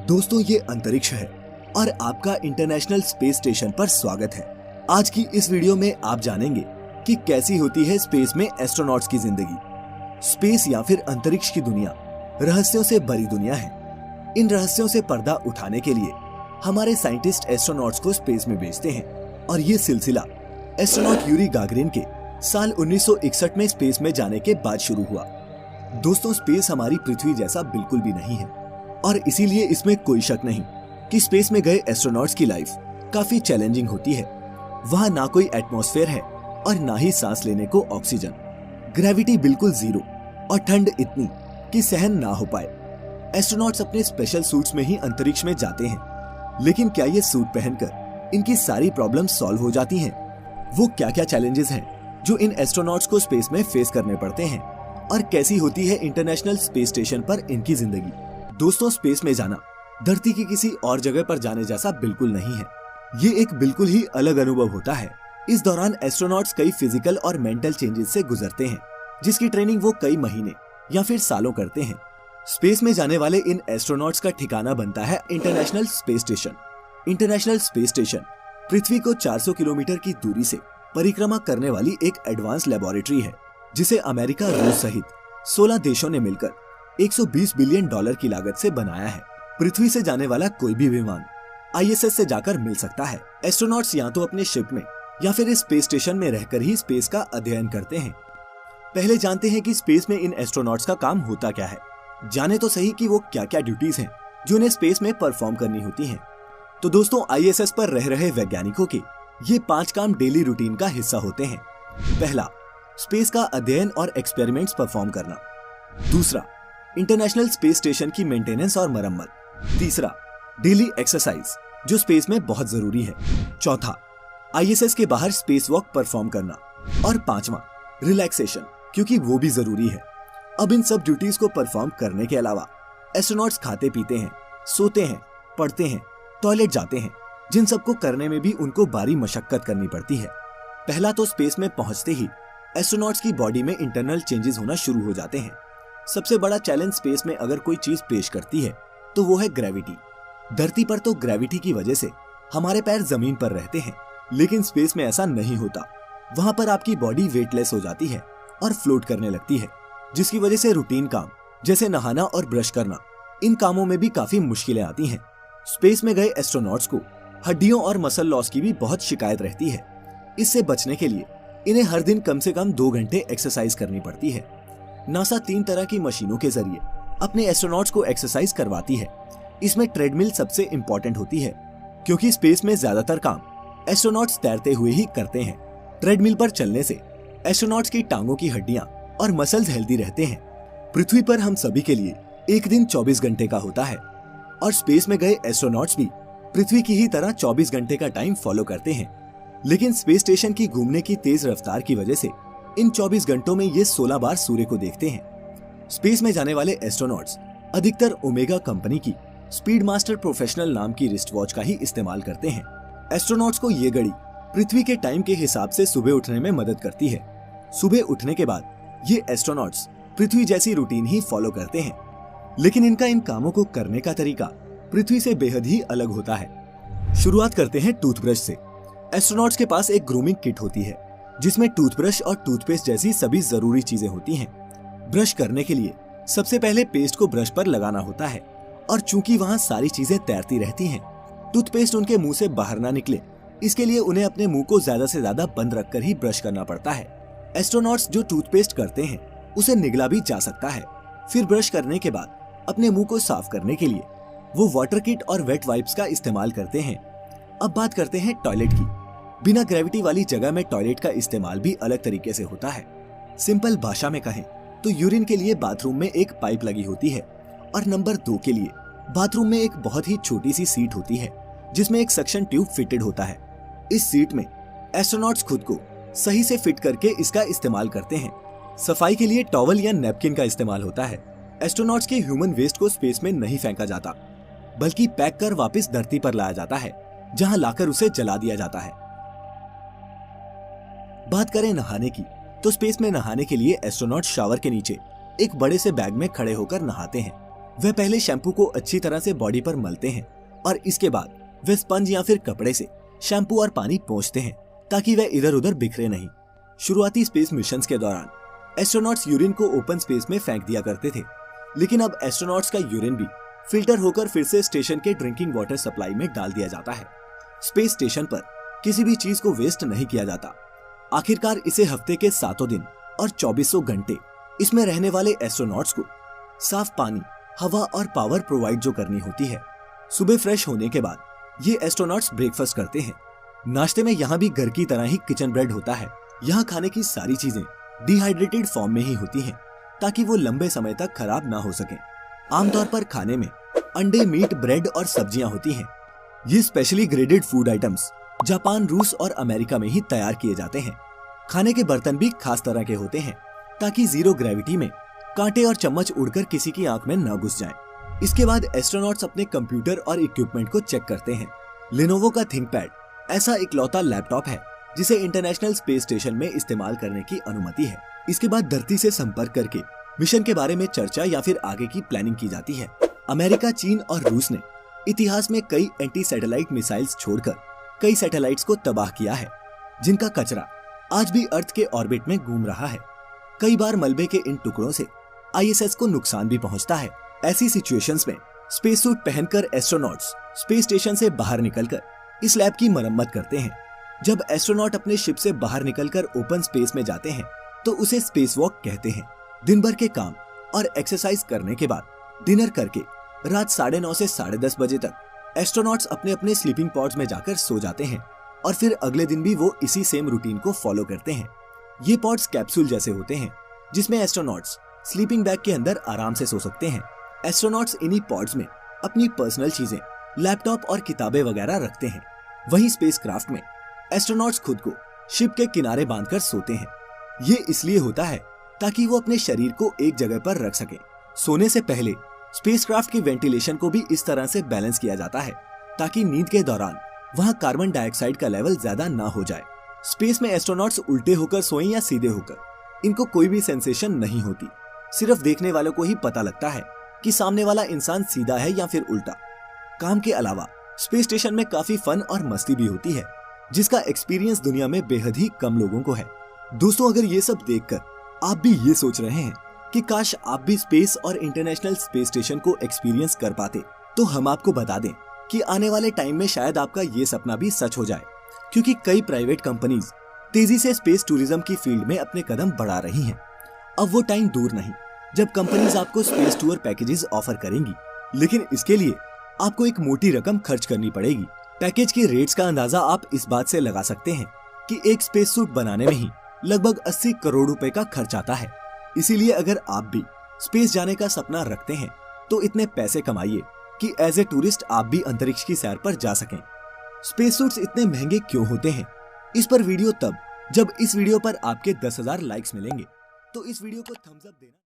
दोस्तों, ये अंतरिक्ष है और आपका इंटरनेशनल स्पेस स्टेशन पर स्वागत है। आज की इस वीडियो में आप जानेंगे कि कैसी होती है स्पेस में एस्ट्रोनॉट्स की जिंदगी। स्पेस या फिर अंतरिक्ष की दुनिया रहस्यों से भरी दुनिया है। इन रहस्यों से पर्दा उठाने के लिए हमारे साइंटिस्ट एस्ट्रोनॉट्स को स्पेस में भेजते हैं और ये सिलसिला एस्ट्रोनॉट यूरी गागरिन के साल 1961 में स्पेस में जाने के बाद शुरू हुआ। दोस्तों, स्पेस हमारी पृथ्वी जैसा बिल्कुल भी नहीं है और इसीलिए इसमें कोई शक नहीं कि स्पेस में गए एस्ट्रोनॉट्स की लाइफ काफी चैलेंजिंग होती है। वहाँ ना कोई एटमॉस्फेयर है और ना ही सांस लेने को ऑक्सीजन। ग्रेविटी बिल्कुल जीरो और ठंड इतनी कि सहन ना हो पाए। एस्ट्रोनॉट्स अपने स्पेशल सूट्स में ही अंतरिक्ष में जाते हैं, लेकिन क्या ये सूट पहनकर इनकी सारी प्रॉब्लम सॉल्व हो जाती हैं? वो क्या क्या चैलेंजेस हैं जो इन एस्ट्रोनॉट्स को स्पेस में फेस करने पड़ते हैं और कैसी होती है इंटरनेशनल स्पेस स्टेशन पर इनकी जिंदगी? दोस्तों, स्पेस में जाना धरती की किसी और जगह पर जाने जैसा बिल्कुल नहीं है। ये एक बिल्कुल ही अलग अनुभव होता है। इस दौरान एस्ट्रोनॉट्स कई फिजिकल और मेंटल चेंजेस से गुजरते हैं, जिसकी ट्रेनिंग वो कई महीने या फिर सालों करते हैं। स्पेस में जाने वाले इन एस्ट्रोनॉट्स का ठिकाना बनता है international space station. International space station पृथ्वी को 400 किलोमीटर की दूरी से परिक्रमा करने वाली एक एडवांस लेबोरेटरी है, जिसे अमेरिका, रूस सहित 16 देशों ने मिलकर 120 बिलियन डॉलर की लागत से बनाया है। पृथ्वी से जाने वाला कोई भी विमान ISS से जाकर मिल सकता है। एस्ट्रोनॉट्स या तो अपने शिप में या फिर इस स्पेस स्टेशन में रहकर ही स्पेस का अध्ययन करते हैं। पहले जानते हैं कि स्पेस में इन एस्ट्रोनॉट्स का काम होता क्या है। जाने तो सही कि वो क्या क्या ड्यूटीज हैं जो उन्हें स्पेस में परफॉर्म करनी होती हैं। तो दोस्तों, ISS पर रह रहे वैज्ञानिकों के ये 5 काम डेली रूटीन का हिस्सा होते हैं। पहला, स्पेस का अध्ययन और एक्सपेरिमेंट्स परफॉर्म करना। दूसरा, इंटरनेशनल स्पेस स्टेशन की मेंटेनेंस और मरम्मत। तीसरा, डेली एक्सरसाइज जो स्पेस में बहुत जरूरी है। चौथा, ISS के बाहर स्पेस वॉक परफॉर्म करना। और पांचवा, रिलैक्सेशन, क्योंकि वो भी जरूरी है। अब इन सब ड्यूटीज को परफॉर्म करने के अलावा एस्ट्रोनॉट्स खाते पीते हैं, सोते हैं, पढ़ते हैं, टॉयलेट जाते हैं, जिन सबको करने में भी उनको भारी मशक्कत करनी पड़ती है। पहला तो स्पेस में पहुंचते ही एस्ट्रोनॉट्स की बॉडी में इंटरनल चेंजेस होना शुरू हो जाते हैं। सबसे बड़ा चैलेंज स्पेस में अगर कोई चीज पेश करती है तो वो है ग्रेविटी। धरती पर तो ग्रेविटी की वजह से हमारे पैर जमीन पर रहते हैं, लेकिन स्पेस में ऐसा नहीं होता। वहाँ पर आपकी बॉडी वेटलेस हो जाती है और फ्लोट करने लगती है, जिसकी वजह से रूटीन काम जैसे नहाना और ब्रश करना, इन कामों में भी काफी मुश्किलें आती हैं। स्पेस में गए एस्ट्रोनॉट्स को हड्डियों और मसल लॉस की भी बहुत शिकायत रहती है। इससे बचने के लिए इन्हें हर दिन कम से कम 2 घंटे एक्सरसाइज करनी पड़ती है। नासा 3 तरह की मशीनों के जरिए अपने एस्ट्रोनॉट्स को एक्सरसाइज करवाती है। इसमें ट्रेडमिल सबसे इम्पोर्टेंट होती है, क्योंकि स्पेस में ज्यादातर काम एस्ट्रोनॉट्स तैरते हुए ही करते हैं। ट्रेडमिल पर चलने से एस्ट्रोनॉट्स की टांगों की हड्डियां और मसल्स हेल्दी रहते हैं। पृथ्वी पर हम सभी के लिए एक दिन 24 घंटे का होता है और स्पेस में गए एस्ट्रोनॉट्स भी पृथ्वी की ही तरह 24 घंटे का टाइम फॉलो करते हैं। लेकिन स्पेस स्टेशन की घूमने की तेज रफ्तार की वजह से इन 24 घंटों में ये 16 बार सूर्य को देखते हैं। स्पेस में जाने वाले एस्ट्रोनॉट्स अधिकतर ओमेगा कंपनी की स्पीड मास्टर प्रोफेशनल नाम की रिस्ट वॉच का ही इस्तेमाल करते हैं। एस्ट्रोनॉट्स को ये घड़ी पृथ्वी के टाइम के हिसाब से सुबह उठने में मदद करती है। सुबह उठने के बाद ये एस्ट्रोनॉट्स पृथ्वी जैसी रूटीन ही फॉलो करते हैं, लेकिन इनका इन कामों को करने का तरीका पृथ्वी से बेहद ही अलग होता है। शुरुआत करते हैं टूथब्रश से। एस्ट्रोनॉट्स के पास एक ग्रूमिंग किट होती है, जिसमें टूथब्रश और टूथपेस्ट जैसी सभी जरूरी चीजें होती हैं। ब्रश करने के लिए सबसे पहले पेस्ट को ब्रश पर लगाना होता है, और चूंकि वहाँ सारी चीजें तैरती रहती हैं, टूथपेस्ट उनके मुंह से बाहर ना निकले, इसके लिए उन्हें अपने मुंह को ज्यादा से ज्यादा बंद रखकर ही ब्रश करना पड़ता है। एस्ट्रोनॉट्स जो टूथपेस्ट करते हैं उसे निगला भी जा सकता है। फिर ब्रश करने के बाद अपने मुंह को साफ करने के लिए वो वाटर किट और वेट वाइप्स का इस्तेमाल करते हैं। अब बात करते हैं टॉयलेट की। बिना ग्रेविटी वाली जगह में टॉयलेट का इस्तेमाल भी अलग तरीके से होता है। सिंपल भाषा में कहें तो यूरिन के लिए बाथरूम में एक पाइप लगी होती है और नंबर 2 के लिए बाथरूम में एक बहुत ही छोटी सी सीट होती है, जिसमें एक सक्शन ट्यूब फिटेड होता है। इस सीट में एस्ट्रोनॉट्स खुद को सही से फिट करके इसका इस्तेमाल करते हैं। सफाई के लिए टॉवल या नैपकिन का इस्तेमाल होता है। एस्ट्रोनॉट्स के ह्यूमन वेस्ट को स्पेस में नहीं फेंका जाता, बल्कि पैक कर वापस धरती पर लाया जाता है, जहां लाकर उसे जला दिया जाता है। बात करें नहाने की, तो स्पेस में नहाने के लिए एस्ट्रोनॉट शावर के नीचे एक बड़े से बैग में खड़े होकर नहाते हैं। वे पहले शैम्पू को अच्छी तरह से बॉडी पर मलते हैं और इसके बाद वे स्पंज या फिर कपड़े से शैम्पू और पानी पोंछते हैं ताकि वे इधर उधर बिखरे नहीं। शुरुआती स्पेस मिशंस के दौरान एस्ट्रोनॉट्स यूरिन को ओपन स्पेस में फेंक दिया करते थे, लेकिन अब एस्ट्रोनॉट्स का यूरिन भी फिल्टर होकर फिर से स्टेशन के ड्रिंकिंग वाटर सप्लाई में डाल दिया जाता है। स्पेस स्टेशन पर किसी भी चीज को वेस्ट नहीं किया जाता। आखिरकार इसे हफ्ते के 7 दिन और 2400 घंटे इसमें रहने वाले एस्ट्रोनॉट्स को साफ पानी, हवा और पावर प्रोवाइड जो करनी होती है। सुबह फ्रेश होने के बाद ये एस्ट्रोनॉट्स ब्रेकफास्ट करते हैं। नाश्ते में यहाँ भी घर की तरह ही किचन ब्रेड होता है। यहाँ खाने की सारी चीजें डिहाइड्रेटेड फॉर्म में ही होती हैं ताकि वो लंबे समय तक खराब ना हो सके। आमतौर पर खाने में अंडे, मीट, ब्रेड और सब्जियां होती हैं। ये specially graded food items Japan, रूस और अमेरिका में ही तैयार किए जाते हैं। खाने के बर्तन भी खास तरह के होते हैं ताकि जीरो ग्रेविटी में कांटे और चम्मच उड़कर किसी की आंख में न घुस जाएं। इसके बाद एस्ट्रोनॉट्स अपने कंप्यूटर और इक्विपमेंट को चेक करते हैं। लेनोवो का थिंकपैड ऐसा इकलौता लैपटॉप है जिसे इंटरनेशनल स्पेस स्टेशन में इस्तेमाल करने की अनुमति है। इसके बाद धरती से संपर्क करके मिशन के बारे में चर्चा या फिर आगे की प्लानिंग की जाती है। अमेरिका, चीन और रूस ने इतिहास में कई एंटी सैटेलाइट मिसाइल्स छोड़कर कई सैटेलाइट्स को तबाह किया है, जिनका कचरा आज भी अर्थ के ऑर्बिट में घूम रहा है। कई बार मलबे के इन टुकड़ों से आईएसएस को नुकसान भी पहुंचता है। ऐसी सिचुएशंस में स्पेस सूट पहनकर एस्ट्रोनॉट्स स्पेस स्टेशन से बाहर निकलकर इस लैब की मरम्मत करते हैं। जब एस्ट्रोनॉट अपने शिप से बाहर निकलकर ओपन स्पेस में जाते हैं तो उसे स्पेस वॉक कहते हैं। दिन भर के काम और एक्सरसाइज करने के बाद डिनर करके रात 9:30 से 10:30 बजे तक एस्ट्रोनॉट्स अपने अपने स्लीपिंग पॉड्स में जाकर सो जाते हैं और फिर अगले दिन भी वो इसी सेम रूटीन को फॉलो करते हैं। ये पॉड्स कैप्सूल जैसे होते हैं जिसमें एस्ट्रोनॉट्स स्लीपिंग बैग के अंदर आराम से सो सकते हैं। एस्ट्रोनॉट्स इन्हीं पॉड्स में अपनी पर्सनल चीजें, लैपटॉप और किताबें वगैरह रखते हैं। वहीं स्पेसक्राफ्ट में एस्ट्रोनॉट्स खुद को शिप के किनारे बांधकर सोते हैं। ये इसलिए होता है ताकि वो अपने शरीर को एक जगह पर रख सके। सोने से पहले स्पेसक्राफ्ट की वेंटिलेशन को भी इस तरह से बैलेंस किया जाता है ताकि नींद के दौरान वहाँ कार्बन डाइऑक्साइड का लेवल ज्यादा ना हो जाए। स्पेस में एस्ट्रोनॉट्स उल्टे होकर सोएं या सीधे होकर, इनको कोई भी सेंसेशन नहीं होती। सिर्फ देखने वालों को ही पता लगता है कि सामने वाला इंसान सीधा है या फिर उल्टा। काम के अलावा स्पेस स्टेशन में काफी फन और मस्ती भी होती है, जिसका एक्सपीरियंस दुनिया में बेहद ही कम लोगों को है। दोस्तों, अगर ये सब देखकर आप भी ये सोच रहे हैं कि काश आप भी स्पेस और इंटरनेशनल स्पेस स्टेशन को एक्सपीरियंस कर पाते, तो हम आपको बता दें कि आने वाले टाइम में शायद आपका ये सपना भी सच हो जाए, क्योंकि कई प्राइवेट कंपनीज तेजी से स्पेस टूरिज्म की फील्ड में अपने कदम बढ़ा रही हैं। अब वो टाइम दूर नहीं जब कंपनीज आपको स्पेस टूर पैकेजेस ऑफर करेंगी, लेकिन इसके लिए आपको एक मोटी रकम खर्च करनी पड़ेगी। पैकेज के रेट्स का अंदाजा आप इस बात से लगा सकते हैं कि एक स्पेस सूट बनाने में ही लगभग 80 करोड़ रुपए का खर्च आता है। इसीलिए अगर आप भी स्पेस जाने का सपना रखते हैं तो इतने पैसे कमाइए कि एज ए टूरिस्ट आप भी अंतरिक्ष की सैर पर जा सकें। स्पेस सूट्स इतने महंगे क्यों होते हैं, इस पर वीडियो तब जब इस वीडियो पर आपके 10,000 लाइक्स मिलेंगे। तो इस वीडियो को थम्स अप देना।